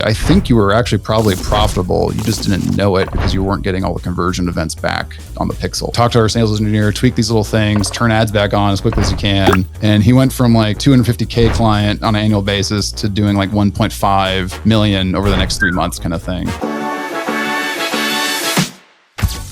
I think you were actually probably profitable. You just didn't know it because you weren't getting all the conversion events back on the pixel. Talk to our sales engineer, tweak these little things, turn ads back on as quickly as you can. And he went from like 250K client on an annual basis to doing like 1.5 million over the next 3 months kind of thing.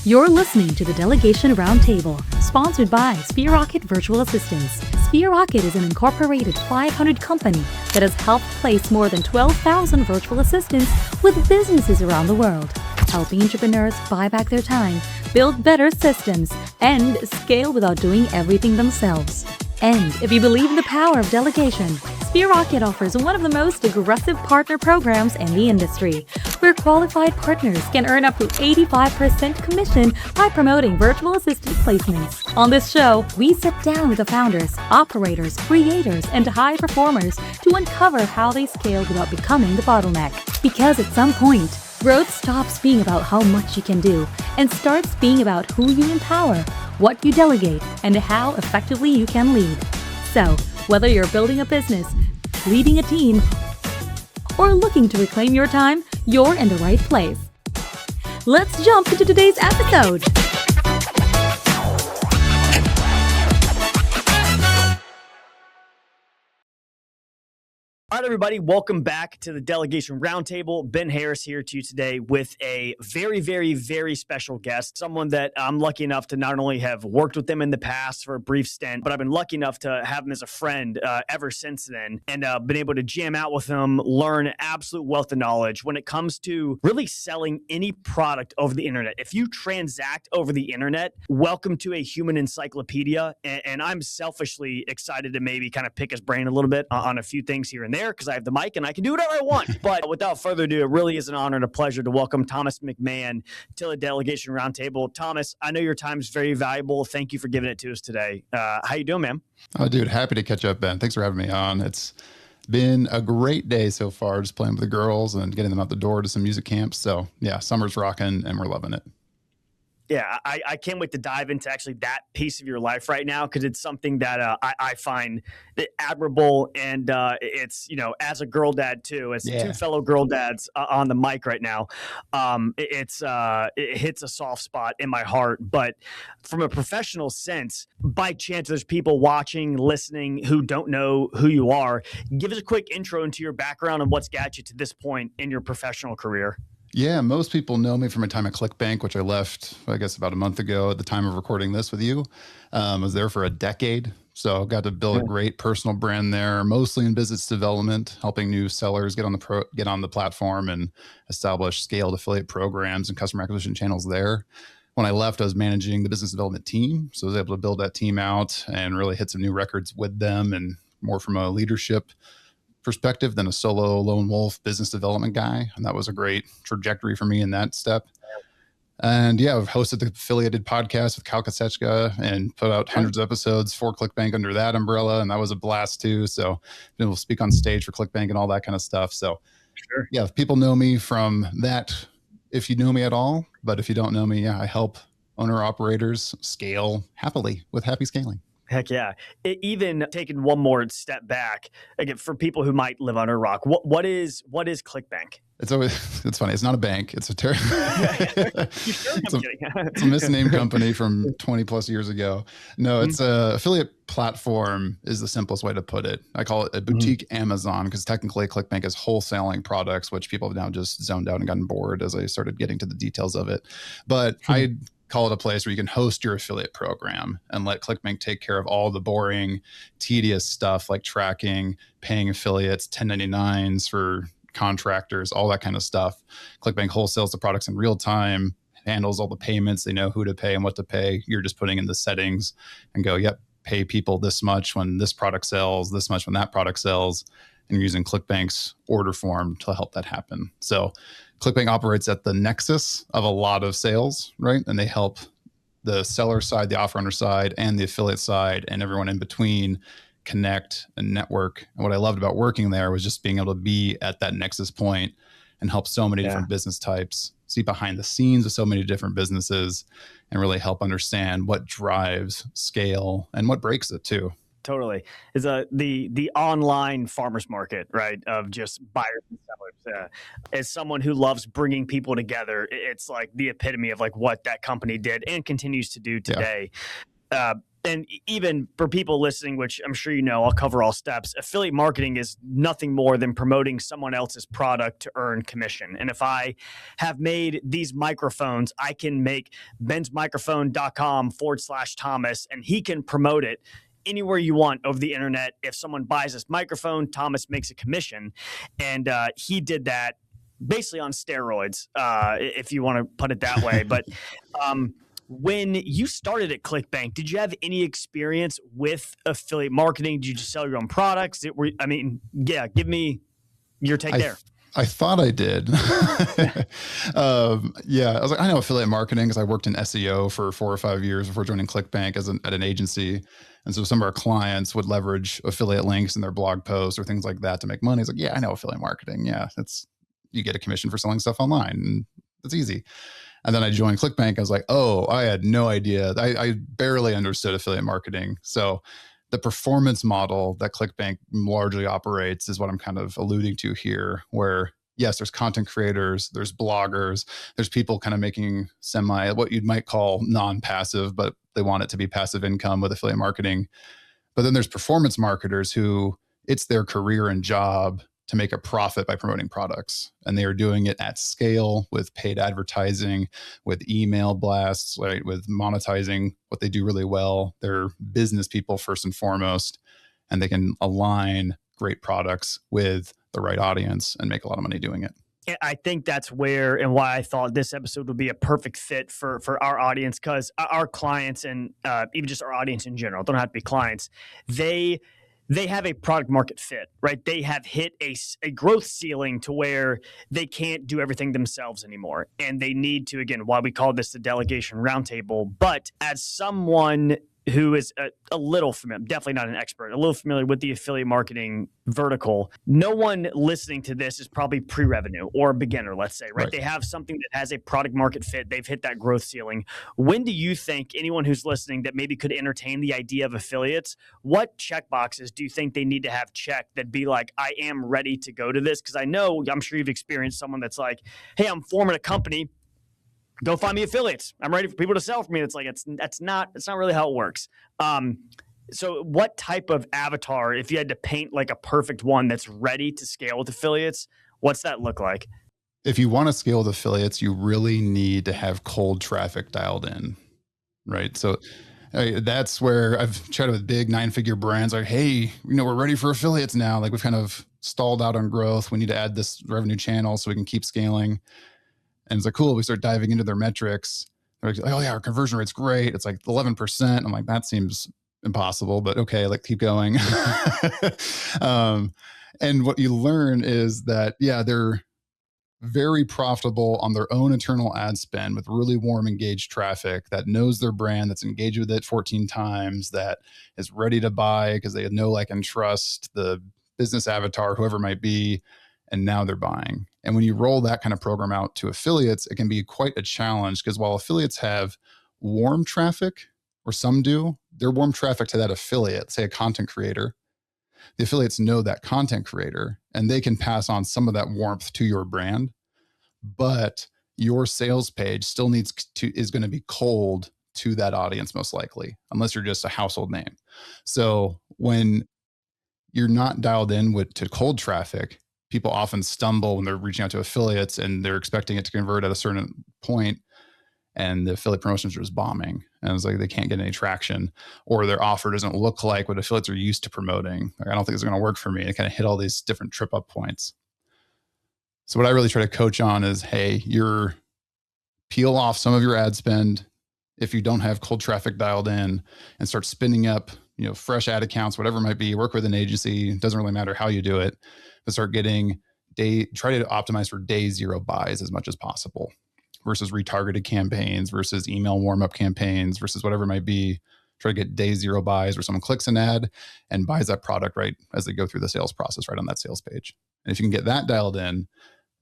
You're listening to the Delegation Roundtable, sponsored by SpearRocket Virtual Assistants. SpearRocket is an incorporated 500 company that has helped place more than 12,000 virtual assistants with businesses around the world, helping entrepreneurs buy back their time, build better systems, and scale without doing everything themselves. And if you believe in the power of delegation, SpearRocket offers one of the most aggressive partner programs in the industry, where qualified partners can earn up to 85% commission by promoting virtual assistant placements. On this show, we sit down with the founders, operators, creators, and high performers to uncover how they scale without becoming the bottleneck. Because at some point, growth stops being about how much you can do and starts being about who you empower, what you delegate, and how effectively you can lead. So, whether you're building a business, leading a team, or looking to reclaim your time, you're in the right place. Let's jump into today's episode. All right, everybody, welcome back to the Delegation Roundtable. Ben Harris here to you today with a very, very, very special guest, someone that I'm lucky enough to not only have worked with them in the past for a brief stint, but I've been lucky enough to have him as a friend ever since then, and been able to jam out with him, learn absolute wealth of knowledge when it comes to really selling any product over the internet. If you transact over the internet, welcome to a human encyclopedia, and I'm selfishly excited to maybe kind of pick his brain a little bit on a few things here and there, because I have the mic and I can do whatever I want. But without further ado, it really is an honor and a pleasure to welcome Thomas McMahon to the Delegation Roundtable. Thomas, I know your time is very valuable. Thank you for giving it to us today. How you doing, man? Oh, dude, happy to catch up, Ben. Thanks for having me on. It's been a great day so far, just playing with the girls and getting them out the door to some music camps. So yeah, summer's rocking and we're loving it. Yeah, I can't wait to dive into actually that piece of your life right now, because it's something that I find admirable, and it's, you know, as a girl dad too, as two fellow girl dads on the mic right now, it hits a soft spot in my heart. But from a professional sense, by chance there's people watching, listening who don't know who you are. Give us a quick intro into your background and what's got you to this point in your professional career. Yeah, most people know me from my time at ClickBank, which I left, I guess, about a month ago at the time of recording this with you. I was there for a decade, so got to build a great personal brand there, mostly in business development, helping new sellers get on the platform and establish scaled affiliate programs and customer acquisition channels there. When I left, I was managing the business development team, so I was able to build that team out and really hit some new records with them, and more from a leadership perspective than a solo lone wolf business development guy. And that was a great trajectory for me in that step. And yeah, I've hosted the affiliated podcast with Kyle Kasechka and put out hundreds of episodes for ClickBank under that umbrella. And that was a blast too. So we'll speak on stage for ClickBank and all that kind of stuff. So yeah, if people know me from that, if you know me at all, but if you don't know me, yeah, I help owner operators scale happily with happy scaling. Heck yeah. Even taking one more step back, again, for people who might live under a rock, what is ClickBank? It's funny. It's not a bank. It's it's a misnamed company from 20 plus years ago. No, it's a affiliate platform is the simplest way to put it. I call it a boutique Amazon, because technically ClickBank is wholesaling products, which people have now just zoned out and gotten bored as I started getting to the details of it. But I call it a place where you can host your affiliate program and let ClickBank take care of all the boring, tedious stuff like tracking, paying affiliates, 1099s for contractors, all that kind of stuff. ClickBank wholesales the products in real time, handles all the payments. They know who to pay and what to pay. You're just putting in the settings and go, yep, pay people this much when this product sells, this much when that product sells. And you're using ClickBank's order form to help that happen. So ClickBank operates at the nexus of a lot of sales, right? And they help the seller side, the offer owner side, and the affiliate side, and everyone in between connect and network. And what I loved about working there was just being able to be at that nexus point and help so many different business types, see behind the scenes of so many different businesses, and really help understand what drives scale and what breaks it too. Totally. Is the online farmers market, right? Of just buyers and sellers. As someone who loves bringing people together, it's like the epitome of like what that company did and continues to do Yeah. today. And even for people listening, which I'm sure you know, I'll cover all steps. Affiliate marketing is nothing more than promoting someone else's product to earn commission. And if I have made these microphones, I can make bensmicrophone.com/Thomas, and he can promote it anywhere you want over the internet. If someone buys this microphone, Thomas makes a commission. And he did that basically on steroids, if you want to put it that way. But when you started at ClickBank, did you have any experience with affiliate marketing? Did you just sell your own products? Give me your take there. I thought I did. Yeah, I was like, I know affiliate marketing because I worked in SEO for 4 or 5 years before joining ClickBank at an agency. And so some of our clients would leverage affiliate links in their blog posts or things like that to make money. It's like, yeah, I know affiliate marketing. Yeah, you get a commission for selling stuff online, and it's easy. And then I joined ClickBank. I was like, oh, I had no idea. I barely understood affiliate marketing. So the performance model that ClickBank largely operates is what I'm kind of alluding to here, where yes, there's content creators, there's bloggers, there's people kind of making what you might call non-passive, but they want it to be passive income with affiliate marketing. But then there's performance marketers who it's their career and job to make a profit by promoting products. And they are doing it at scale with paid advertising, with email blasts, right, with monetizing what they do really well. They're business people first and foremost, and they can align great products with the right audience and make a lot of money doing it. I think that's where and why I thought this episode would be a perfect fit for our audience, because our clients and even just our audience in general, don't have to be clients, they have a product market fit, right? They have hit a growth ceiling to where they can't do everything themselves anymore. And they need to, again, why we call this the delegation roundtable. But as someone who is a little familiar, definitely not an expert, a little familiar with the affiliate marketing vertical, no one listening to this is probably pre-revenue or a beginner, let's say, right? They have something that has a product market fit. They've hit that growth ceiling. When do you think anyone who's listening that maybe could entertain the idea of affiliates, what checkboxes do you think they need to have checked that be like, I am ready to go to this? Because I'm sure you've experienced someone that's like, hey, I'm forming a company. Go find me affiliates. I'm ready for people to sell for me. It's like, it's not really how it works. So what type of avatar, if you had to paint like a perfect one that's ready to scale with affiliates, what's that look like? If you want to scale with affiliates, you really need to have cold traffic dialed in, right? So that's where I've chatted with big 9-figure brands like, hey, we're ready for affiliates now. Like we've kind of stalled out on growth. We need to add this revenue channel so we can keep scaling. And it's like, cool, we start diving into their metrics. They're like, oh yeah, our conversion rate's great. It's like 11%. I'm like, that seems impossible, but okay, like keep going. And what you learn is that, yeah, they're very profitable on their own internal ad spend with really warm, engaged traffic that knows their brand, that's engaged with it 14 times, that is ready to buy because they know, like, and trust the business avatar, whoever it might be. And now they're buying. And when you roll that kind of program out to affiliates, it can be quite a challenge because while affiliates have warm traffic, or some do, they're warm traffic to that affiliate, say a content creator. The affiliates know that content creator and they can pass on some of that warmth to your brand, but your sales page still is going to be cold to that audience most likely, unless you're just a household name. So when you're not dialed in to cold traffic, people often stumble when they're reaching out to affiliates and they're expecting it to convert at a certain point, and the affiliate promotions are just bombing. And it's like they can't get any traction, or their offer doesn't look like what affiliates are used to promoting. Like, I don't think it's going to work for me. It kind of hit all these different trip up points. So what I really try to coach on is, hey, peel off some of your ad spend if you don't have cold traffic dialed in, and start spinning up, fresh ad accounts, whatever it might be. Work with an agency. It doesn't really matter how you do it, but start getting try to optimize for day zero buys as much as possible versus retargeted campaigns versus email warm-up campaigns versus whatever it might be. Try to get day zero buys where someone clicks an ad and buys that product right as they go through the sales process right on that sales page. And if you can get that dialed in,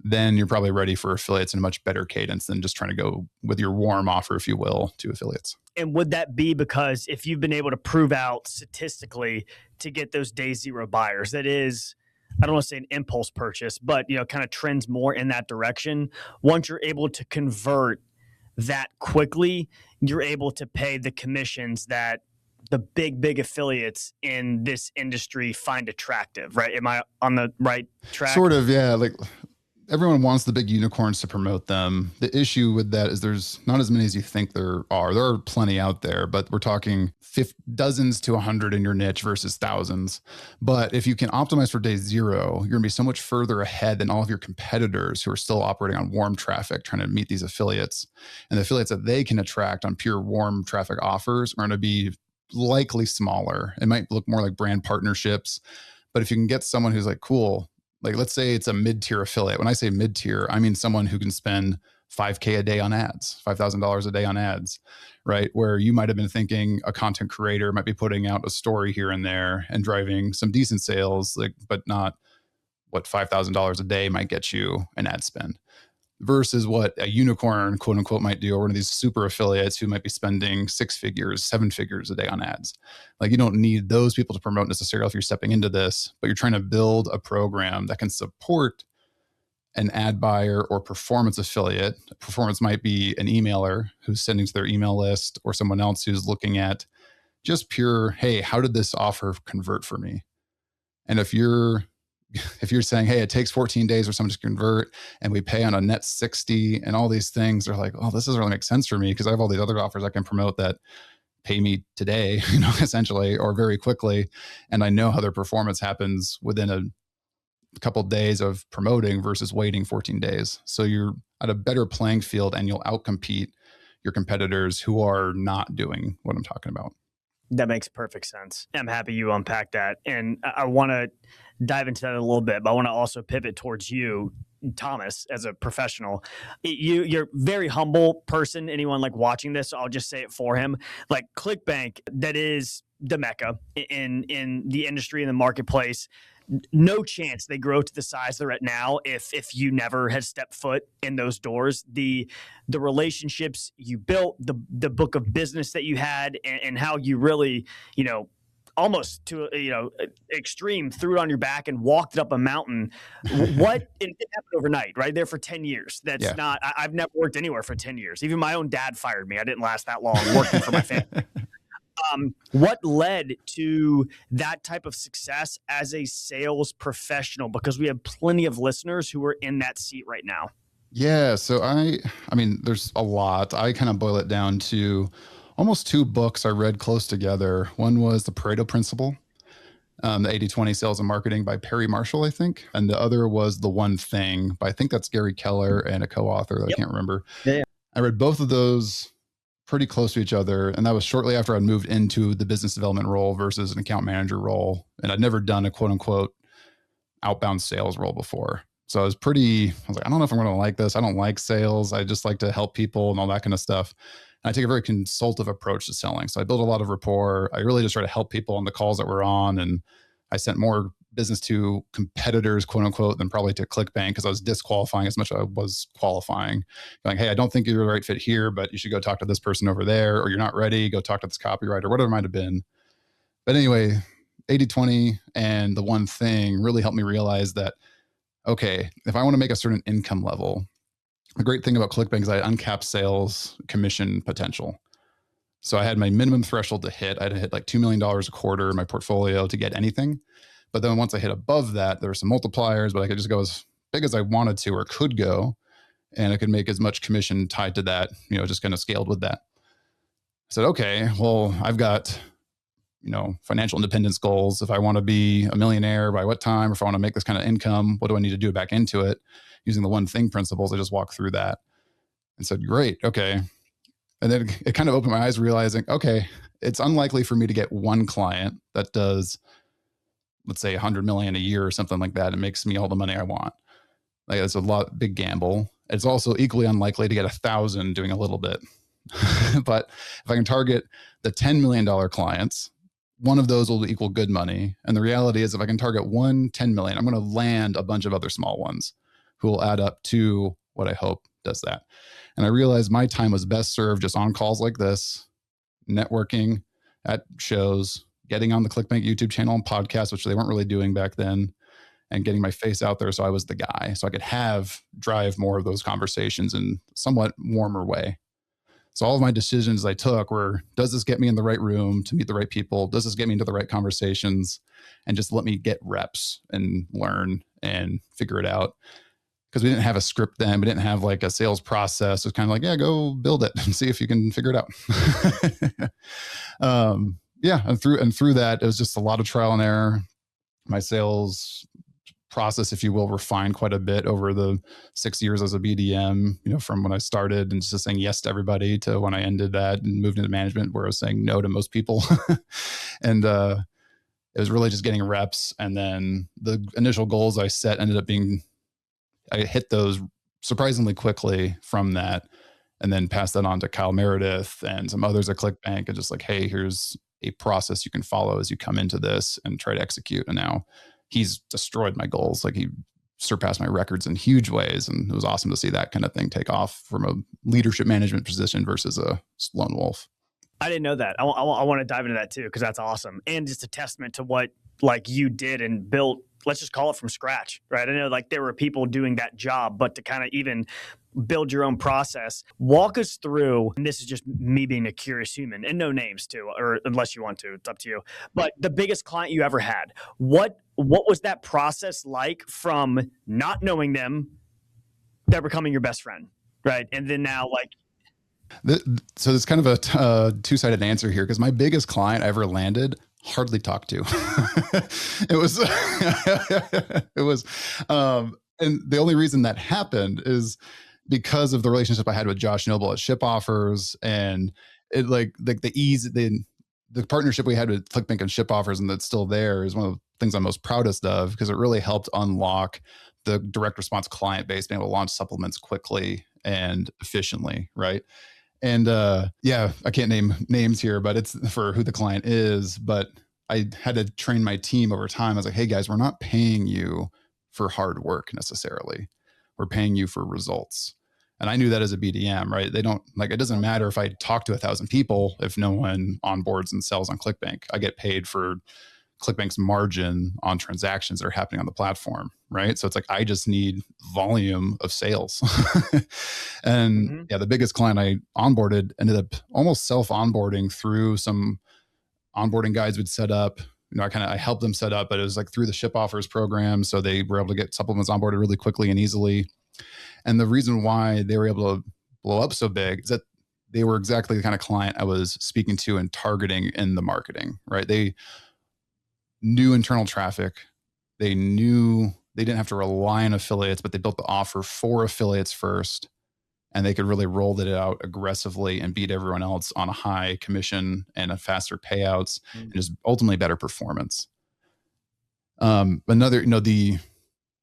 then you're probably ready for affiliates in a much better cadence than just trying to go with your warm offer, if you will, to affiliates. And would that be because if you've been able to prove out statistically to get those day zero buyers, that is, I don't want to say an impulse purchase, but kind of trends more in that direction. Once you're able to convert that quickly, you're able to pay the commissions that the big affiliates in this industry find attractive, right? Am I on the right track? Sort of, yeah. Like everyone wants the big unicorns to promote them. The issue with that is there's not as many as you think there are. There are plenty out there, but we're talking dozens to 100 in your niche versus thousands. But if you can optimize for day zero, you're gonna be so much further ahead than all of your competitors who are still operating on warm traffic, trying to meet these affiliates. And the affiliates that they can attract on pure warm traffic offers are gonna be likely smaller. It might look more like brand partnerships. But if you can get someone who's like, cool, like let's say it's a mid-tier affiliate. When I say mid-tier, I mean someone who can spend $5,000 a day on ads, $5,000 a day on ads, right? Where you might have been thinking a content creator might be putting out a story here and there and driving some decent sales, like, but not what $5,000 a day might get you an ad spend. Versus what a unicorn, quote unquote, might do, or one of these super affiliates who might be spending 6 figures, 7 figures a day on ads. Like you don't need those people to promote necessarily if you're stepping into this, but you're trying to build a program that can support an ad buyer or performance affiliate. Performance might be an emailer who's sending to their email list or someone else who's looking at just pure, hey, how did this offer convert for me? And if you're saying, hey, it takes 14 days for someone to convert and we pay on a net 60 and all these things, they're like, oh, this doesn't really make sense for me because I have all these other offers I can promote that pay me today, essentially, or very quickly. And I know how their performance happens within a couple of days of promoting versus waiting 14 days. So you're at a better playing field and you'll outcompete your competitors who are not doing what I'm talking about. That makes perfect sense. I'm happy you unpacked that. And I want to dive into that a little bit, but I want to also pivot towards you, Thomas, as a professional. You're a very humble person. Anyone like watching this, I'll just say it for him. Like ClickBank, that is the mecca in the industry, in the marketplace. No chance they grow to the size they're at now if you never had stepped foot in those doors. The relationships you built, the book of business that you had, and how you really, almost to extreme, threw it on your back and walked it up a mountain. What it happened overnight, right there for 10 years. That's not. I've never worked anywhere for 10 years. Even my own dad fired me. I didn't last that long working for my family. What led to that type of success as a sales professional? Because we have plenty of listeners who are in that seat right now. Yeah. So I mean, there's a lot. I kind of boil it down to almost 2 books I read close together. One was The Pareto Principle, the 80-20 Sales and Marketing by Perry Marshall, I think. And the other was The One Thing by, I think that's Gary Keller and a co-author that I can't remember. Yeah. I read both of those pretty close to each other. And that was shortly after I'd moved into the business development role versus an account manager role. And I'd never done a quote unquote outbound sales role before. So I was like, I don't know if I'm going to like this. I don't like sales. I just like to help people and all that kind of stuff. And I take a very consultative approach to selling. So I built a lot of rapport. I really just try to help people on the calls that we're on. And I sent more business to competitors, quote unquote, than probably to ClickBank because I was disqualifying as much as I was qualifying. Like, hey, I don't think you're the right fit here, but you should go talk to this person over there, or you're not ready, go talk to this copywriter, whatever it might have been. But anyway, 80-20 and The One Thing really helped me realize that, okay, if I want to make a certain income level, the great thing about ClickBank is I had uncapped sales commission potential. So I had my minimum threshold to hit. I had to hit like $2 million a quarter in my portfolio to get anything. But then once I hit above that, there were some multipliers, but I could just go as big as I wanted to or could go. And I could make as much commission tied to that, just kind of scaled with that. I said, okay, well, I've got, financial independence goals. If I want to be a millionaire, by what time? Or if I want to make this kind of income, what do I need to do back into it? Using the One Thing principles, I just walked through that and said, great, okay. And then it kind of opened my eyes realizing, okay, it's unlikely for me to get one client that does, let's say 100 million a year or something like that. It makes me all the money I want. Like it's a big gamble. It's also equally unlikely to get 1,000 doing a little bit. But if I can target the $10 million clients, one of those will equal good money. And the reality is if I can target $10 million, I'm going to land a bunch of other small ones. who will add up to what I hope does that. And I realized my time was best served just on calls like this, networking at shows, getting on the ClickBank YouTube channel and podcast, which they weren't really doing back then, and getting my face out there so I was the guy. So I could drive more of those conversations in a somewhat warmer way. So all of my decisions I took were, does this get me in the right room to meet the right people? Does this get me into the right conversations? And just let me get reps and learn and figure it out. Because we didn't have a script then. We didn't have like a sales process. It was kind of like, yeah, go build it and see if you can figure it out. And through that, it was just a lot of trial and error. My sales process, if you will, refined quite a bit over the 6 years as a BDM, from when I started and just saying yes to everybody to when I ended that and moved into management where I was saying no to most people. And it was really just getting reps. And then the initial goals I set ended up being, I hit those surprisingly quickly from that, and then passed that on to Kyle Meredith and some others at ClickBank, and just like, hey, here's a process you can follow as you come into this and try to execute. And now he's destroyed my goals. Like, he surpassed my records in huge ways. And it was awesome to see that kind of thing take off from a leadership management position versus a lone wolf. I didn't know that. I want to dive into that too, because that's awesome. And just a testament to what like you did and built, let's just call it from scratch, right? I know like there were people doing that job, but to kind of even build your own process, walk us through, and this is just me being a curious human, and no names too, or unless you want to, it's up to you. But the biggest client you ever had, what was that process like from not knowing them, they're becoming your best friend, right? And then now like, so there's kind of a two-sided answer here, because my biggest client I ever landed hardly talked to. And the only reason that happened is because of the relationship I had with Josh Noble at Ship Offers, and it like the ease, the partnership we had with ClickBank and Ship Offers, and that's still there, is one of the things I'm most proudest of, because it really helped unlock the direct response client base, being able to launch supplements quickly and efficiently, right? And I can't name names here, but it's for who the client is. But I had to train my team over time. I was like, hey guys, we're not paying you for hard work necessarily. We're paying you for results. And I knew that as a BDM, right? They don't like, it doesn't matter if I talk to 1,000 people, if no one onboards and sells on ClickBank. I get paid for ClickBank's margin on transactions that are happening on the platform, right? So it's like, I just need volume of sales. And the biggest client I onboarded ended up almost self-onboarding through some onboarding guides we'd set up. I helped them set up, but it was like through the Ship Offers program. So they were able to get supplements onboarded really quickly and easily. And the reason why they were able to blow up so big is that they were exactly the kind of client I was speaking to and targeting in the marketing, right? They knew internal traffic. They knew they didn't have to rely on affiliates, but they built the offer for affiliates first, and they could really roll it out aggressively and beat everyone else on a high commission and a faster payouts and just ultimately better performance. The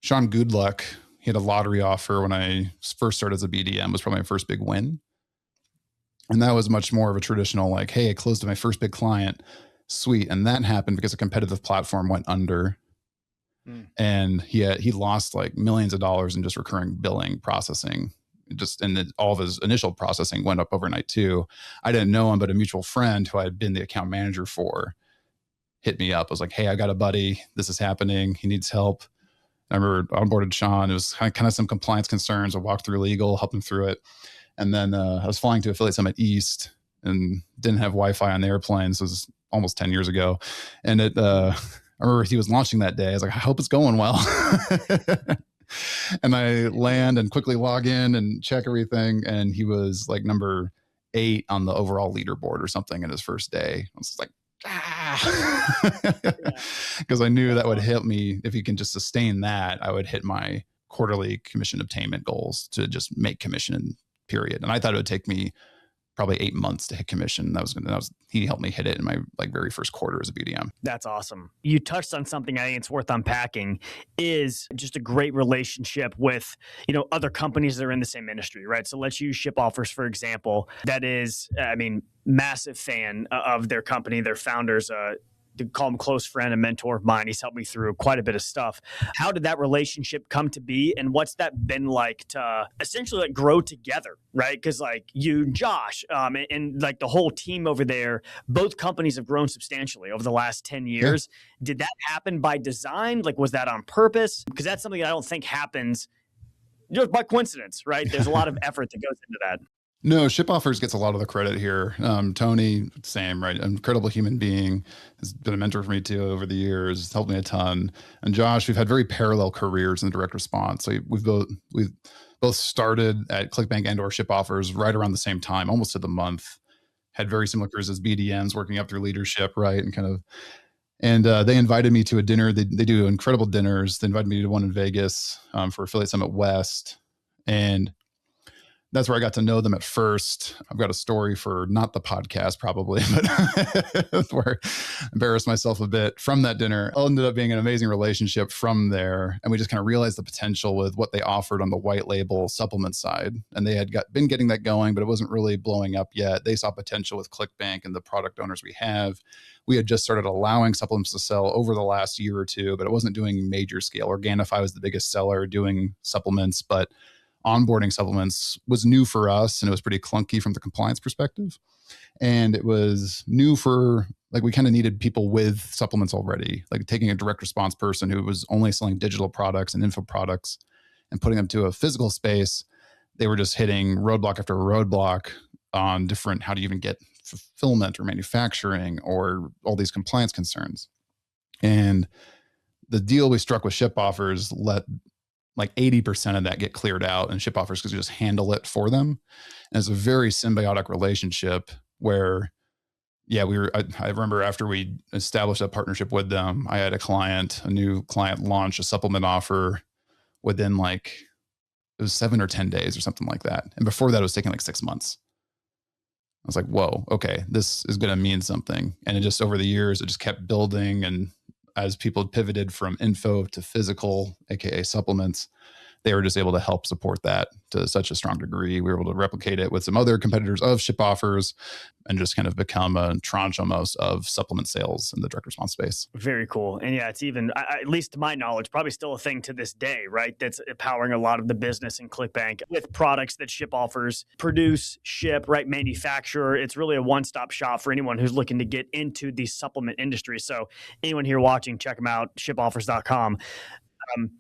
Sean Goodluck, he had a lottery offer when I first started as a BDM, was probably my first big win. And that was much more of a traditional, like, hey, I closed to my first big client. Sweet. And that happened because a competitive platform went under, and he lost like millions of dollars in just recurring billing processing. All of his initial processing went up overnight too. I didn't know him, but a mutual friend who I had been the account manager for hit me up. I was like, hey, I got a buddy. This is happening. He needs help. I remember onboarded Sean. It was kind of some compliance concerns. I walked through legal, helped him through it. And then I was flying to Affiliate Summit East and didn't have Wi-Fi on the airplane. So it was almost 10 years ago. And I remember he was launching that day. I was like, I hope it's going well. And I land and quickly log in and check everything. And he was like number 8 on the overall leaderboard or something in his first day. I was like, because I knew that would hit me. If you can just sustain that, I would hit my quarterly commission obtainment goals to just make commission, period. And I thought it would take me probably 8 months to hit commission. He helped me hit it in my very first quarter as a BDM. That's awesome. You touched on something I think it's worth unpacking, is just a great relationship with, other companies that are in the same industry, right? So let's use Ship Offers, for example. That is, massive fan of their company, their founders, to call him a close friend, a mentor of mine. He's helped me through quite a bit of stuff. How did that relationship come to be, and what's that been like to essentially like grow together, right? Because like you, Josh, and like the whole team over there, both companies have grown substantially over the last 10 years. Yeah. Did that happen by design? Like, was that on purpose? Because that's something I don't think happens just by coincidence, right? There's a lot of effort that goes into that. No, ShipOffers gets a lot of the credit here. Tony, same, right? Incredible human being, has been a mentor for me too over the years, helped me a ton. And Josh, we've had very parallel careers in direct response. So we've both started at ClickBank and or ShipOffers right around the same time, almost to the month. Had very similar careers as BDMs, working up through leadership, right? And they invited me to a dinner. They do incredible dinners. They invited me to one in Vegas for Affiliate Summit West, and that's where I got to know them at first. I've got a story for not the podcast probably, but where I embarrassed myself a bit from that dinner. It ended up being an amazing relationship from there. And we just kind of realized the potential with what they offered on the white label supplement side. And they had been getting that going, but it wasn't really blowing up yet. They saw potential with ClickBank and the product owners we have. We had just started allowing supplements to sell over the last year or two, but it wasn't doing major scale. Organifi was the biggest seller doing supplements, but onboarding supplements was new for us, and it was pretty clunky from the compliance perspective. And it was new for, like, we kind of needed people with supplements already, like taking a direct response person who was only selling digital products and info products and putting them to a physical space. They were just hitting roadblock after roadblock on different, how do you even get fulfillment or manufacturing or all these compliance concerns. And the deal we struck with ShipOffers let like 80% of that get cleared out, and ShipOffers could just handle it for them. And it's a very symbiotic relationship where, yeah, I remember after we established that partnership with them, I had a new client launch a supplement offer within it was 7 or 10 days or something like that. And before that, it was taking like 6 months. I was like, whoa, okay, this is going to mean something. And it just, over the years, it just kept building. And as people pivoted from info to physical, AKA supplements, they were just able to help support that to such a strong degree. We were able to replicate it with some other competitors of ShipOffers and just kind of become a tranche almost of supplement sales in the direct response space. Very cool. And yeah, it's even, at least to my knowledge, probably still a thing to this day, right? That's powering a lot of the business in ClickBank with products that ShipOffers produce, ship, right? Manufacture. It's really a one-stop shop for anyone who's looking to get into the supplement industry. So anyone here watching, check them out, shipoffers.com.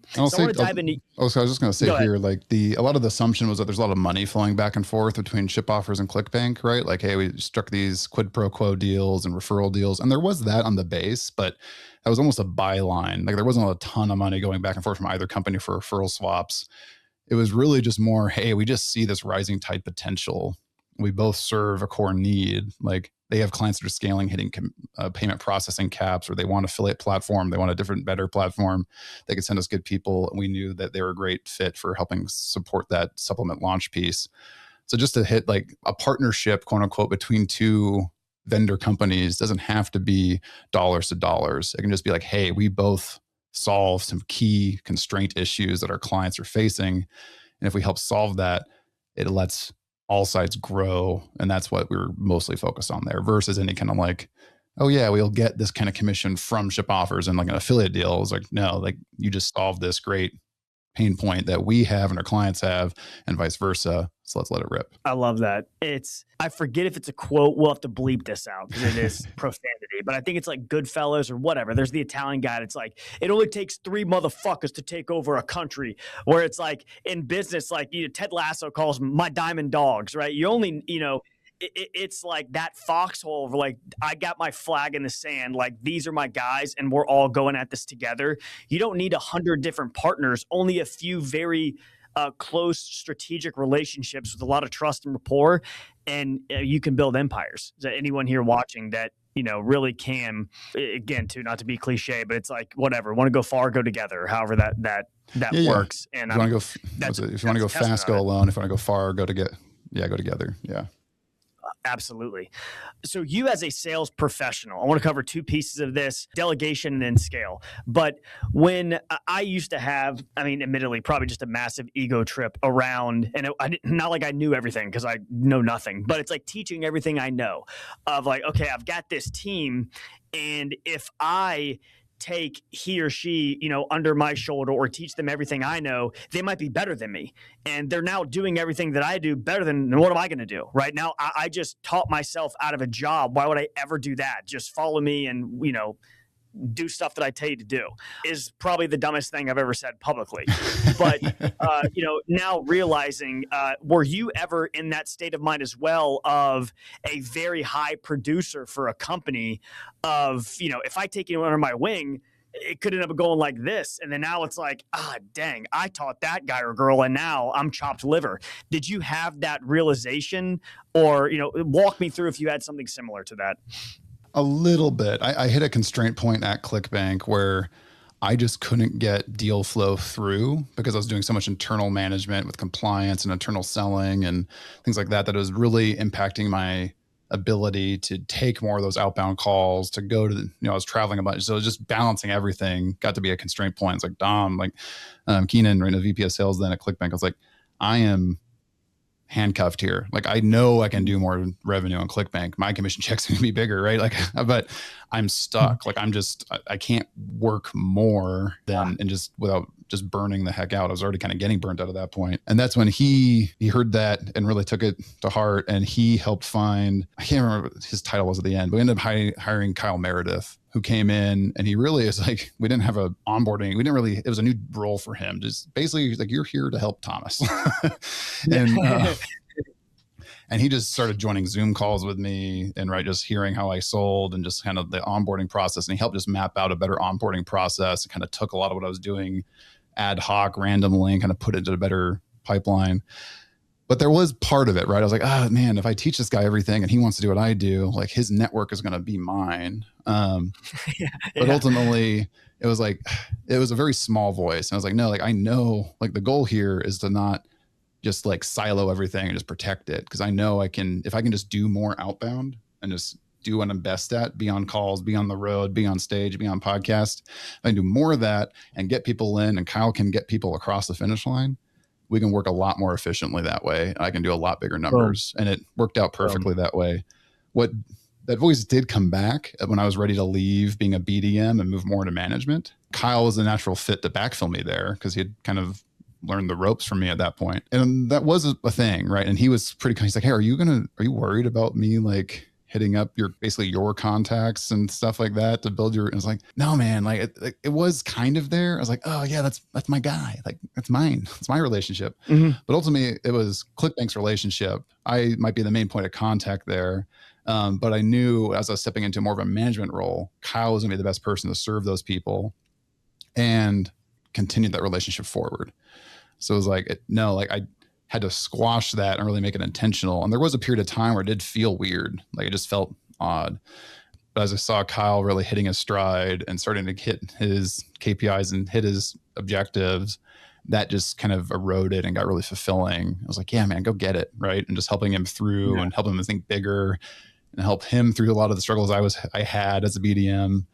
So I want to dive into. I was just going to say here, a lot of the assumption was that there's a lot of money flowing back and forth between ShipOffers and ClickBank, right? Like, hey, we struck these quid pro quo deals and referral deals, and there was that on the base, but that was almost a byline. Like, there wasn't a ton of money going back and forth from either company for referral swaps. It was really just more, hey, we just see this rising tide potential. We both serve a core need. Like, they have clients that are scaling, hitting payment processing caps, or they want an affiliate platform. They want a different, better platform. They could send us good people. And we knew that they were a great fit for helping support that supplement launch piece. So just to hit like a partnership, quote unquote, between two vendor companies doesn't have to be dollars to dollars. It can just be like, hey, we both solve some key constraint issues that our clients are facing. And if we help solve that, it lets all sides grow. And that's what we were mostly focused on there, versus any kind of like, oh yeah, we'll get this kind of commission from ShipOffers and like an affiliate deal. It's like, no, like you just solved this great pain point that we have and our clients have, and vice versa. So let's let it rip. I love that. I forget if it's a quote. We'll have to bleep this out because it is profanity, but I think it's like Goodfellas or whatever. There's the Italian guy. It's like, it only takes 3 motherfuckers to take over a country, where it's like in business, like, Ted Lasso calls my diamond dogs, right? You only, it's like that foxhole of like, I got my flag in the sand. Like, these are my guys and we're all going at this together. You don't need 100 different partners, only a few very close strategic relationships with a lot of trust and rapport. And you can build empires. So anyone here watching that, really can, again, too, not to be cliche, but it's like, whatever, want to go far, go together, however that works. And if you want to go fast, go alone. If you want to go far, go together. Yeah. Absolutely. So you as a sales professional, I want to cover two pieces of this, delegation and then scale. But when I used to have, I mean, admittedly, probably just a massive ego trip around, and not like I knew everything because I know nothing, but it's like teaching everything I know of like, okay, I've got this team. And if I take he or she, under my shoulder or teach them everything I know, they might be better than me. And they're now doing everything that I do better than what am I going to do? Right now, I just taught myself out of a job. Why would I ever do that? Just follow me and, do stuff that I tell you to do is probably the dumbest thing I've ever said publicly. But, now realizing, were you ever in that state of mind as well of a very high producer for a company of, if I take you under my wing, it could end up going like this. And then now it's like, dang, I taught that guy or girl and now I'm chopped liver. Did you have that realization or, walk me through if you had something similar to that? A little bit. I hit a constraint point at ClickBank where I just couldn't get deal flow through because I was doing so much internal management with compliance and internal selling and things like that, that it was really impacting my ability to take more of those outbound calls, to go to, I was traveling a bunch. So just balancing everything got to be a constraint point. It's like, Dom, Keenan, right, the VP of sales then at ClickBank, I was like, I am handcuffed here. Like, I know I can do more revenue on ClickBank. My commission checks going to be bigger, right? But I'm stuck. Like, I can't work more than, and just without just burning the heck out. I was already kind of getting burnt out at that point. And that's when he heard that and really took it to heart. And he helped find, I can't remember what his title was at the end, but we ended up hiring Kyle Meredith, who came in, and he really is like, we didn't have a onboarding. It was a new role for him. Just basically like, you're here to help Thomas. And he just started joining Zoom calls with me and just hearing how I sold and just kind of the onboarding process. And he helped just map out a better onboarding process and kind of took a lot of what I was doing ad hoc, randomly, and kind of put it into a better pipeline. But there was part of it, right? I was like, man, if I teach this guy everything and he wants to do what I do, like, his network is going to be mine. But ultimately it was a very small voice. And I was like, no, like, I know, like, the goal here is to not just like silo everything and just protect it. Cause I know if I can just do more outbound and just do what I'm best at, be on calls, be on the road, be on stage, be on podcast, I can do more of that and get people in, and Kyle can get people across the finish line. We can work a lot more efficiently that way. I can do a lot bigger numbers, and it worked out perfectly that way. That voice did come back when I was ready to leave being a BDM and move more into management. Kyle was a natural fit to backfill me there because he had kind of learned the ropes from me at that point. And that was a thing, right? And he was he's like, hey, are you worried about me like hitting up your contacts and stuff like that to build your, and it's like, no, man, like it was kind of there. I was like, oh yeah, that's my guy. Like, that's mine. It's my relationship. Mm-hmm. But ultimately it was ClickBank's relationship. I might be the main point of contact there. But I knew as I was stepping into more of a management role, Kyle was gonna be the best person to serve those people and continue that relationship forward. So it was like, I had to squash that and really make it intentional. And there was a period of time where it did feel weird. Like, it just felt odd. But as I saw Kyle really hitting his stride and starting to hit his KPIs and hit his objectives, that just kind of eroded and got really fulfilling. I was like, yeah, man, go get it. Right. And just helping him through and helping him to think bigger and help him through a lot of the struggles I had as a BDM.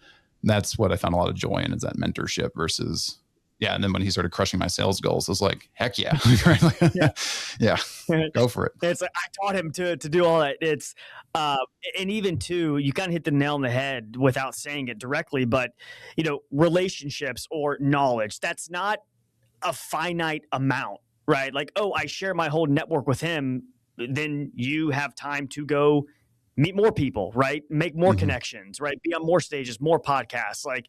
That's what I found a lot of joy in, is that mentorship versus, yeah. And then when he started crushing my sales goals, I was like, heck yeah. Yeah. Go for it. It's like, I taught him to do all that. It's, and even too, you kind of hit the nail on the head without saying it directly, but relationships or knowledge, that's not a finite amount, right? Like, oh, I share my whole network with him. Then you have time to go meet more people, right? Make more connections, right? Be on more stages, more podcasts, like,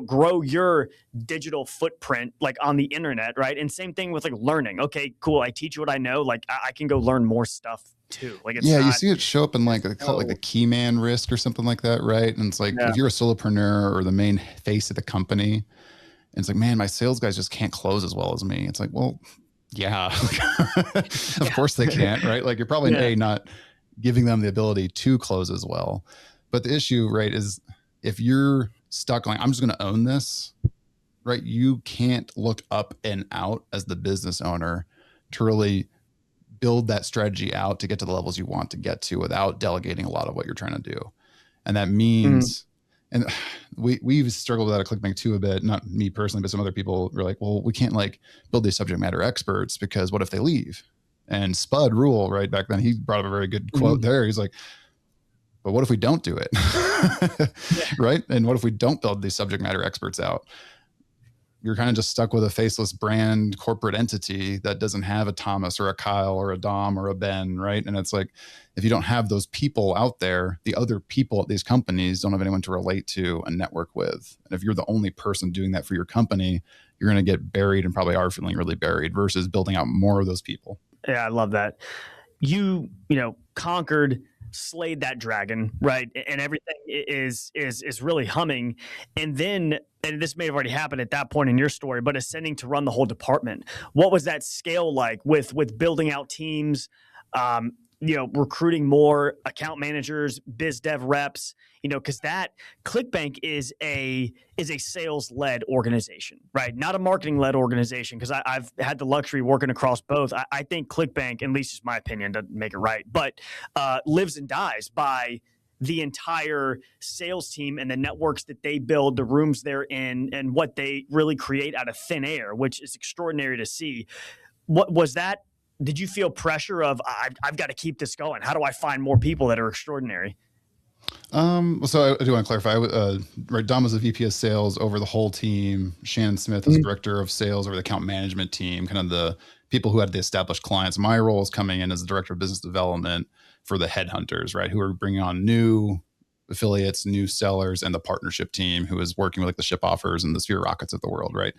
grow your digital footprint, like, on the internet, right? And same thing with like learning. Okay, cool. I teach you what I know. Like, I can go learn more stuff too. Like, it's you see it show up in like, they call it like the key man risk or something like that, right? And it's like, if you're a solopreneur or the main face of the company, and it's like, man, my sales guys just can't close as well as me. It's like, well, yeah, of course they can't, right? Like, you're probably not giving them the ability to close as well. But the issue, right, is if you're stuck like, I'm just going to own this, right? You can't look up and out as the business owner to really build that strategy out to get to the levels you want to get to without delegating a lot of what you're trying to do. And that means, and we've struggled with that at ClickBank too a bit, not me personally, but some other people were like, well, we can't like build these subject matter experts because what if they leave? And Spud Rule, right back then, he brought up a very good quote there. He's like, but what if we don't do it? Right? And what if we don't build these subject matter experts out? You're kind of just stuck with a faceless brand corporate entity that doesn't have a Thomas or a Kyle or a Dom or a Ben, right? And it's like, if you don't have those people out there, the other people at these companies don't have anyone to relate to and network with. And if you're the only person doing that for your company, you're going to get buried and probably are feeling really buried versus building out more of those people. Yeah, I love that. You conquered, slayed that dragon, right? And everything is really humming. And then, and this may have already happened at that point in your story, but ascending to run the whole department. What was that scale like with building out teams, recruiting more account managers, biz dev reps, because that ClickBank is a sales-led organization, right? Not a marketing-led organization, because I've had the luxury working across both. I think ClickBank, at least it's my opinion, doesn't make it right, but lives and dies by the entire sales team and the networks that they build, the rooms they're in, and what they really create out of thin air, which is extraordinary to see. What was that? Did you feel pressure of, I've got to keep this going? How do I find more people that are extraordinary? So I do want to clarify, right, Dom was a VP of sales over the whole team. Shannon Smith was director of sales over the account management team, kind of the people who had the established clients. My role is coming in as the director of business development for the headhunters, right, who are bringing on new affiliates, new sellers, and the partnership team who is working with like the Ship Offers and the Sphere Rockets of the world, right?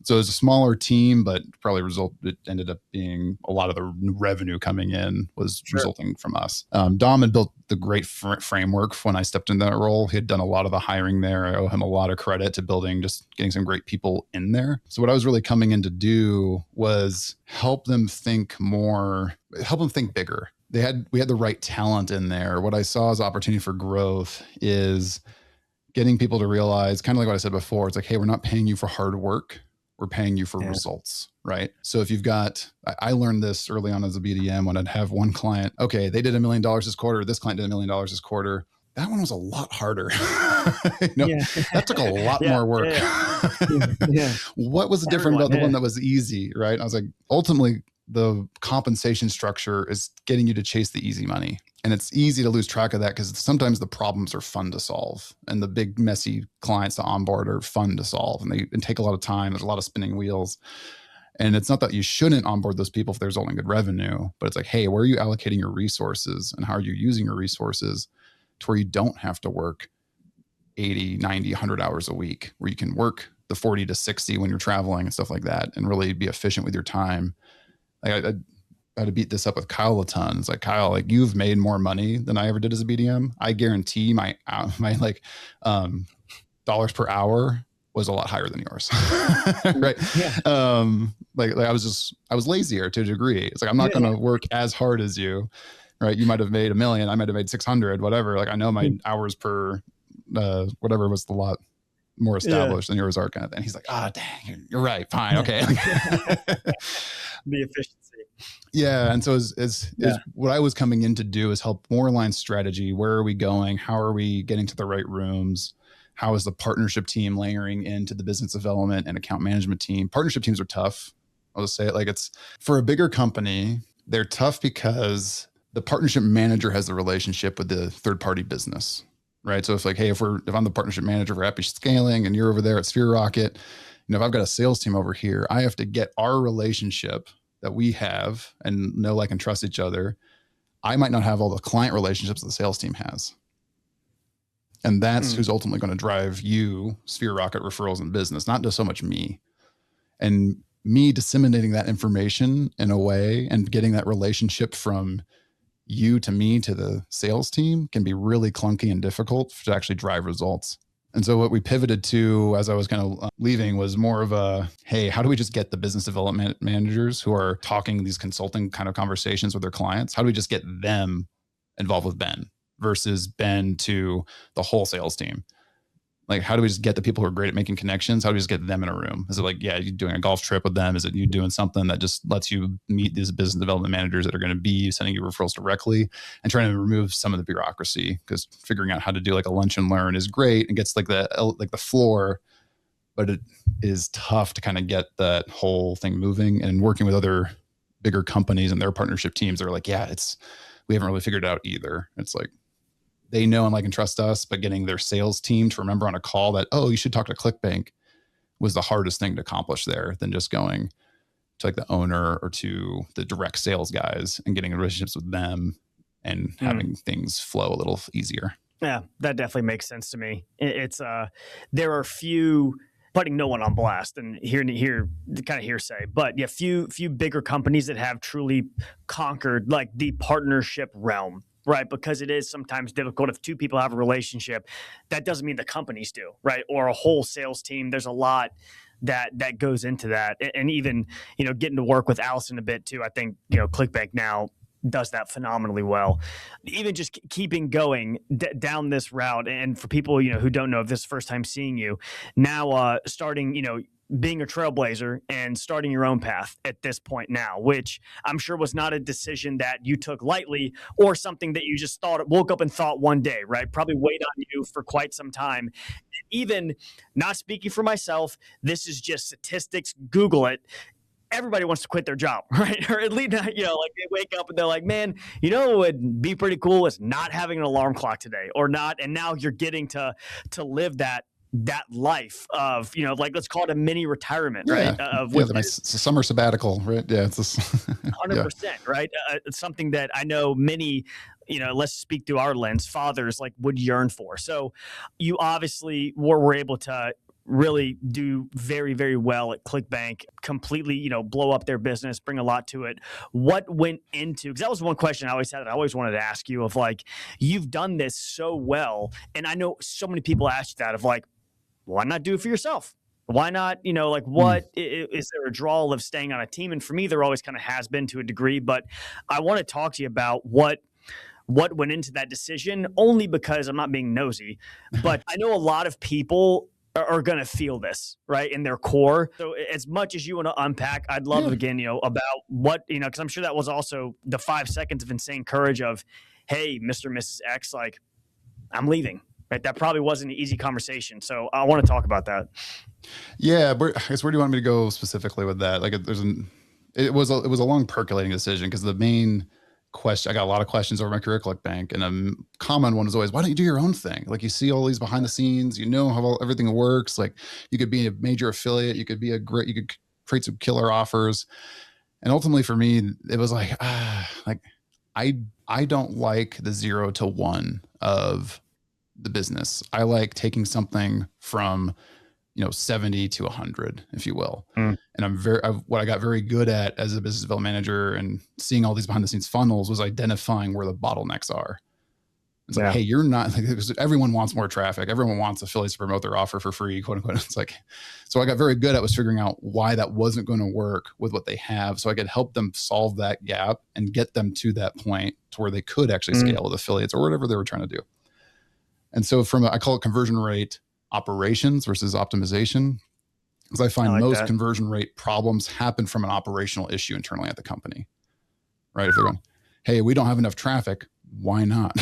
So it was a smaller team, but probably it ended up being a lot of the revenue coming in was resulting from us. Dom had built the great framework when I stepped into that role. He had done a lot of the hiring there. I owe him a lot of credit to getting some great people in there. So what I was really coming in to do was help them think bigger. We had the right talent in there. What I saw as opportunity for growth is getting people to realize, kind of like what I said before, it's like, hey, we're not paying you for hard work. We're paying you for results, right? So if you've got, I learned this early on as a BDM when I'd have one client, okay, they did $1 million this quarter. This client did $1 million this quarter. That one was a lot harder. That took a lot more work. What was different about the one that was easy, right? I was like, ultimately, the compensation structure is getting you to chase the easy money. And it's easy to lose track of that because sometimes the problems are fun to solve and the big messy clients to onboard are fun to solve and they take a lot of time. There's a lot of spinning wheels. And it's not that you shouldn't onboard those people if there's only good revenue, but it's like, hey, where are you allocating your resources and how are you using your resources to where you don't have to work 80, 90, 100 hours a week, where you can work the 40 to 60 when you're traveling and stuff like that and really be efficient with your time. I had to beat this up with Kyle a ton. It's like, Kyle, like you've made more money than I ever did as a BDM. I guarantee my dollars per hour was a lot higher than yours. Right. Yeah. I was lazier to a degree. It's like, I'm not going to work as hard as you, right? You might've made $1 million. I might've made 600, whatever. Like I know my hours per, whatever was a lot more established than yours are kind of thing. He's like, dang, you're right. Fine. Okay. The efficiency. Yeah. And so is what I was coming in to do is help more align strategy. Where are we going? How are we getting to the right rooms? How is the partnership team layering into the business development and account management team? Partnership teams are tough. I'll just say it like it's for a bigger company. They're tough because the partnership manager has the relationship with the third party business, right? So if like, hey, if I'm the partnership manager for Happy Scaling and you're over there at Sphere Rocket, if I've got a sales team over here, I have to get our relationship that we have and know, like, and trust each other. I might not have all the client relationships that the sales team has. And that's who's ultimately going to drive you, Sphere Rocket referrals and business, not just so much me. And me disseminating that information in a way and getting that relationship from you to me to the sales team can be really clunky and difficult to actually drive results. And so what we pivoted to as I was kind of leaving was more of a, hey, how do we just get the business development managers who are talking these consulting kind of conversations with their clients? How do we just get them involved with Ben versus Ben to the whole sales team? Like, how do we just get the people who are great at making connections? How do we just get them in a room? Is it like, yeah, you doing a golf trip with them? Is it you doing something that just lets you meet these business development managers that are going to be sending you referrals directly, and trying to remove some of the bureaucracy? Because figuring out how to do like a lunch and learn is great and gets like the floor, but it is tough to kind of get that whole thing moving. And working with other bigger companies and their partnership teams, they're like, yeah, we haven't really figured it out either. It's like, they know and like and trust us, but getting their sales team to remember on a call that, oh, you should talk to ClickBank, was the hardest thing to accomplish there, than just going to like the owner or to the direct sales guys and getting relationships with them and having things flow a little easier. Yeah, that definitely makes sense to me. It's there are few, putting no one on blast and here kind of hearsay, but yeah, few bigger companies that have truly conquered like the partnership realm. Right, because it is sometimes difficult if two people have a relationship. That doesn't mean the companies do, right? Or a whole sales team. There's a lot that goes into that, and even getting to work with Allison a bit too. I think ClickBank now does that phenomenally well. Even just keeping going down this route, and for people who don't know, if this is the first time seeing you now, starting being a trailblazer and starting your own path at this point now, which I'm sure was not a decision that you took lightly or something that you just woke up and thought one day, right? Probably weighed on you for quite some time. Even not speaking for myself, this is just statistics. Google it. Everybody wants to quit their job, right? Or at least, like they wake up and they're like, man, what would be pretty cool is not having an alarm clock today or not. And now you're getting to live that life of, like, let's call it a mini retirement, right? It's a summer sabbatical, right? Yeah, it's 100%, right? It's something that I know many, let's speak through our lens, fathers like would yearn for. So you obviously were able to really do very, very well at ClickBank, completely, blow up their business, bring a lot to it. What went into, because that was one question I always had that I always wanted to ask you of like, you've done this so well. And I know so many people ask you that of like, why not do it for yourself? Why not, what is there a draw of staying on a team? And for me, there always kind of has been to a degree, but I want to talk to you about what went into that decision, only because I'm not being nosy, but I know a lot of people are going to feel this, right, in their core. So as much as you want to unpack, I'd love again, about what, because I'm sure that was also the 5 seconds of insane courage of, hey, Mr. and Mrs. X, like, I'm leaving. Right, that probably wasn't an easy conversation. So I want to talk about that. Yeah, I guess where do you want me to go specifically with that? Like, it was a long percolating decision, because the main question, I got a lot of questions over my career at ClickBank, and a common one was always, why don't you do your own thing? Like, you see all these behind the scenes, how everything works. Like, you could be a major affiliate, you could create some killer offers, and ultimately for me, it was like, I don't like the 0 to 1 of the business. I like taking something from 70 to 100, if you will. And what I got very good at as a business development manager and seeing all these behind the scenes funnels was identifying where the bottlenecks are. It's like, hey, you're not, like, everyone wants more traffic. Everyone wants affiliates to promote their offer for free, quote unquote. It's like, so I got very good at was figuring out why that wasn't going to work with what they have, so I could help them solve that gap and get them to that point to where they could actually scale with affiliates or whatever they were trying to do. And so I call it conversion rate operations versus optimization, because I find most conversion rate problems happen from an operational issue internally at the company, right? If they're going, hey, we don't have enough traffic, why not?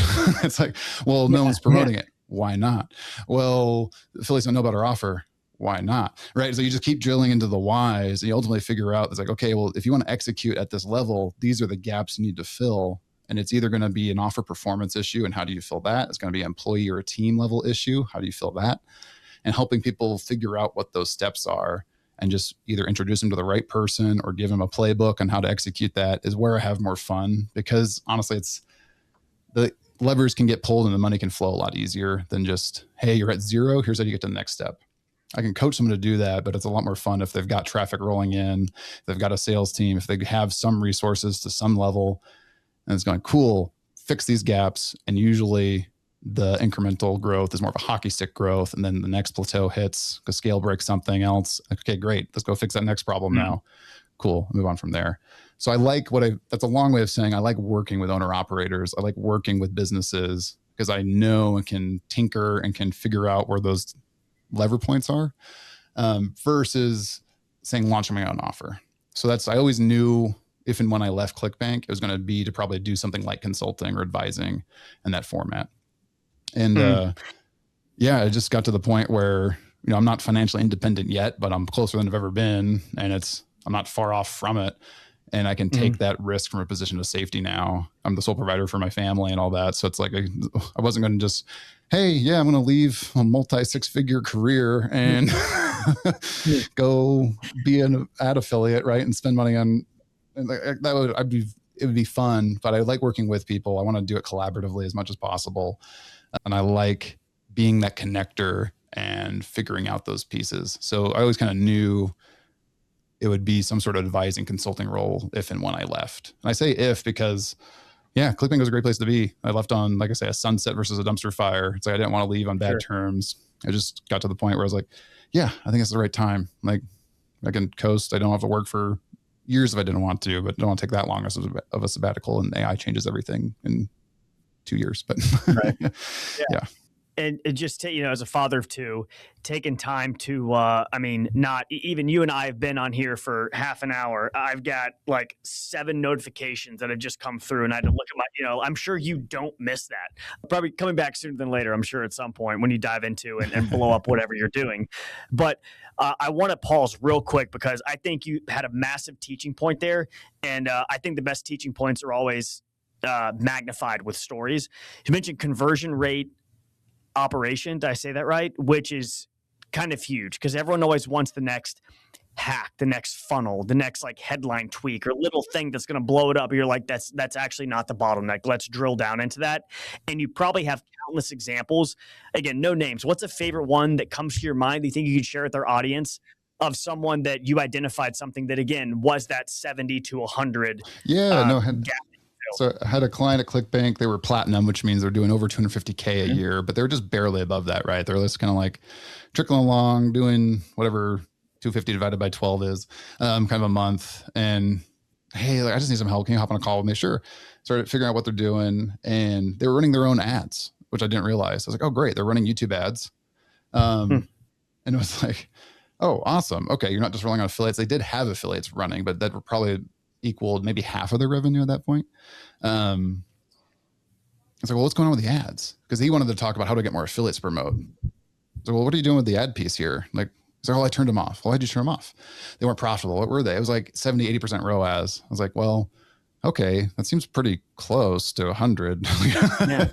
It's like, well, no one's promoting it. Why not? Well, affiliates don't know about our offer. Why not? Right. So you just keep drilling into the whys, and you ultimately figure out it's like, okay, well, if you want to execute at this level, these are the gaps you need to fill. And it's either going to be an offer performance issue, and how do you fill that? It's going to be an employee or a team level issue. How do you fill that? And helping people figure out what those steps are, and just either introduce them to the right person or give them a playbook on how to execute that, is where I have more fun, because honestly, it's the levers can get pulled and the money can flow a lot easier than just, hey, you're at 0. Here's how you get to the next step. I can coach someone to do that, but it's a lot more fun if they've got traffic rolling in, if they've got a sales team, if they have some resources to some level. And it's going, cool, fix these gaps. And usually the incremental growth is more of a hockey stick growth. And then the next plateau hits, because scale breaks something else. Okay, great. Let's go fix that next problem now. Cool. Move on from there. So I like that's a long way of saying I like working with owner operators. I like working with businesses, because I know and can tinker and can figure out where those lever points are, versus saying launching my own offer. So I always knew if and when I left ClickBank, it was going to be to probably do something like consulting or advising in that format. And I just got to the point where, I'm not financially independent yet, but I'm closer than I've ever been. And I'm not far off from it. And I can take that risk from a position of safety now. I'm the sole provider for my family and all that. So it's like, I wasn't going to just, hey, yeah, I'm going to leave a multi-six-figure career and go be an ad affiliate, right? And spend money on, it would be fun, but I like working with people. I want to do it collaboratively as much as possible. And I like being that connector and figuring out those pieces. So I always kind of knew it would be some sort of advising consulting role if and when I left. And I say if because, ClickBank was a great place to be. I left on, like I say, a sunset versus a dumpster fire. It's like I didn't want to leave on bad terms. I just got to the point where I was like, I think it's the right time. Like I can coast. I don't have to work for years if I didn't want to, but I don't want to take that long of a sabbatical, and AI changes everything in 2 years. But yeah. And just as a father of two, taking time to, not even you and I have been on here for half an hour. I've got like 7 notifications that have just come through, and I had to look at my, I'm sure you don't miss that. Probably coming back sooner than later, I'm sure at some point when you dive into and blow up whatever you're doing. But I want to pause real quick because I think you had a massive teaching point there. And I think the best teaching points are always magnified with stories. You mentioned conversion rate operation. Did I say that right? Which is kind of huge because everyone always wants the next hack, the next funnel, the next like headline tweak or little thing that's going to blow it up. You're like, that's actually not the bottleneck. Let's drill down into that. And you probably have countless examples. Again, no names. What's a favorite one that comes to your mind that you think you could share with our audience of someone that you identified something that, again, was that 70 to 100 gap? So I had a client at ClickBank. They were platinum, which means they're doing over 250K a year, but they're just barely above that, right? They're just kind of like trickling along, doing whatever 250 divided by 12 is, kind of a month. And hey, I just need some help. Can you hop on a call with me? Sure. Started figuring out what they're doing, and they were running their own ads, which I didn't realize. I was like, oh, great. They're running YouTube ads. And it was like, oh, awesome. Okay. You're not just relying on affiliates. They did have affiliates running, but that were probably equaled maybe half of their revenue at that point. It's like, well, what's going on with the ads? Because he wanted to talk about how to get more affiliates to promote. So, well, what are you doing with the ad piece here? Like, he's like, well, I turned them off. Well, why'd you turn them off? They weren't profitable. What were they? It was like 70, 80% ROAS. I was like, well, okay, that seems pretty close to 100. Yeah.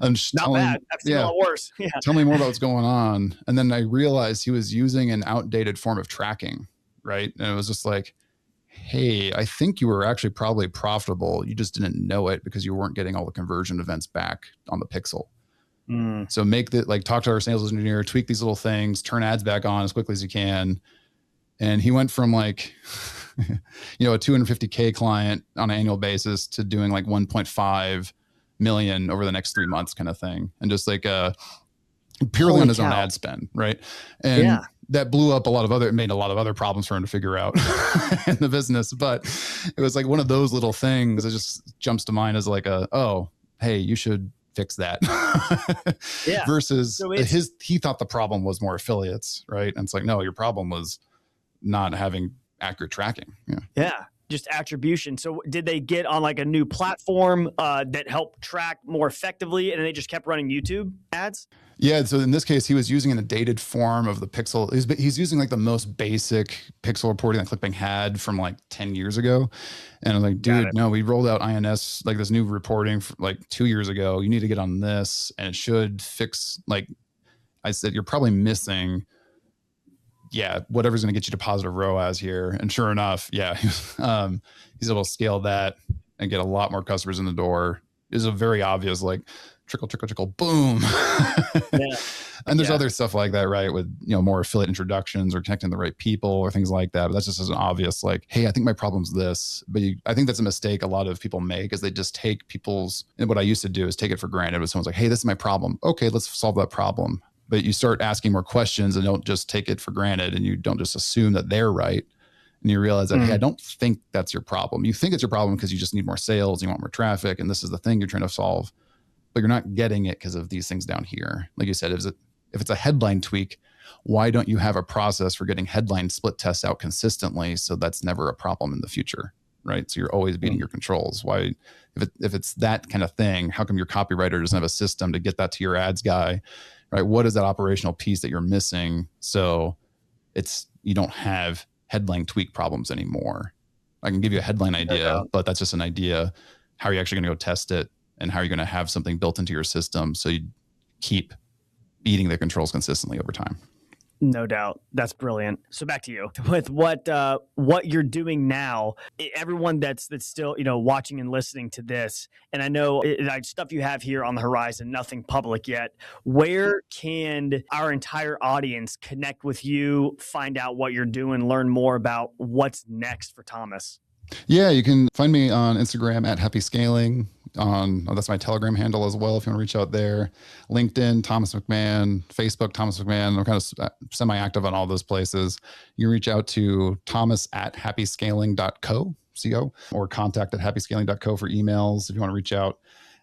Not bad. I've seen a lot worse. Yeah. Tell me more about what's going on. And then I realized he was using an outdated form of tracking, right? And it was just like, hey, I think you were actually probably profitable. You just didn't know it because you weren't getting all the conversion events back on the pixel. So talk to our sales engineer, tweak these little things, turn ads back on as quickly as you can. And he went from like, a 250K client on an annual basis to doing like 1.5 million over the next 3 months kind of thing. And just like, purely on his own ad spend. Right. And that blew up it made a lot of other problems for him to figure out in the business. But it was like one of those little things that just jumps to mind as like hey, you should fix that. Versus he thought the problem was more affiliates. Right. And it's like, no, your problem was not having accurate tracking. Yeah. Just attribution. So did they get on like a new platform that helped track more effectively, and they just kept running YouTube ads? Yeah. So in this case, he was using in a dated form of the pixel. He's using like the most basic pixel reporting that ClickBank had from like 10 years ago. And I'm like, dude, no, we rolled out INS, like this new reporting for like 2 years ago. You need to get on this, and it should fix, like I said, you're probably missing whatever's going to get you to positive ROAS here. And sure enough, he's able to scale that and get a lot more customers in the door. It's a very obvious, like trickle, trickle, trickle, boom. And there's other stuff like that, right? With, more affiliate introductions or connecting the right people or things like that. But that's just as an obvious, like, hey, I think my problem's this. But I think that's a mistake a lot of people make, is they just take and what I used to do is take it for granted. When someone's like, hey, this is my problem. Okay, let's solve that problem. But you start asking more questions and don't just take it for granted, and you don't just assume that they're right. And you realize that, hey, I don't think that's your problem. You think it's your problem because you just need more sales, you want more traffic, and this is the thing you're trying to solve. But you're not getting it because of these things down here. Like you said, if it's a headline tweak, why don't you have a process for getting headline split tests out consistently so that's never a problem in the future, right? So you're always beating your controls. Why, if it's that kind of thing, how come your copywriter doesn't have a system to get that to your ads guy, right? What is that operational piece that you're missing? So you don't have headline tweak problems anymore. I can give you a headline idea, but that's just an idea. How are you actually going to go test it? And how are you going to have something built into your system so you keep beating the controls consistently over time? No doubt. That's brilliant. So back to you with what you're doing now. Everyone that's still, watching and listening to this, and I know stuff you have here on the horizon, nothing public yet. Where can our entire audience connect with you, find out what you're doing, learn more about what's next for Thomas? Yeah, you can find me on Instagram at Happy Scaling. That's my Telegram handle as well if you want to reach out there. LinkedIn, Thomas McMahon. Facebook, Thomas McMahon. I'm kind of semi-active on all those places. You can reach out to Thomas at happyscaling.co, or contact at happyscaling.co for emails if you want to reach out.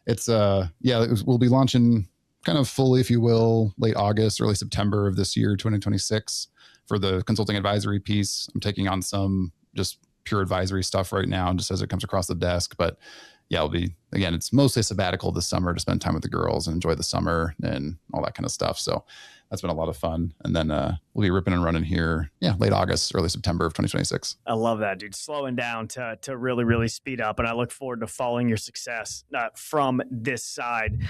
We'll be launching kind of fully, if you will, late August, early September of this year, 2026, for the consulting advisory piece. I'm taking on some just pure advisory stuff right now, just as it comes across the desk. But yeah, it's mostly sabbatical this summer to spend time with the girls and enjoy the summer and all that kind of stuff. So that's been a lot of fun. And then we'll be ripping and running here, late August, early September of 2026. I love that, dude. Slowing down to really, really speed up. And I look forward to following your success from this side.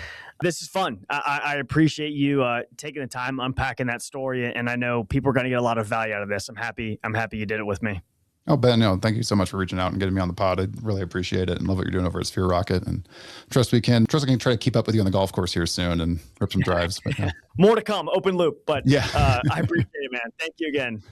This is fun. I appreciate you taking the time, unpacking that story. And I know people are going to get a lot of value out of this. I'm happy you did it with me. Oh, Ben, no, thank you so much for reaching out and getting me on the pod. I really appreciate it and love what you're doing over at Sphere Rocket. And trust I can try to keep up with you on the golf course here soon and rip some drives. But, More to come, open loop. But yeah. I appreciate it, man. Thank you again.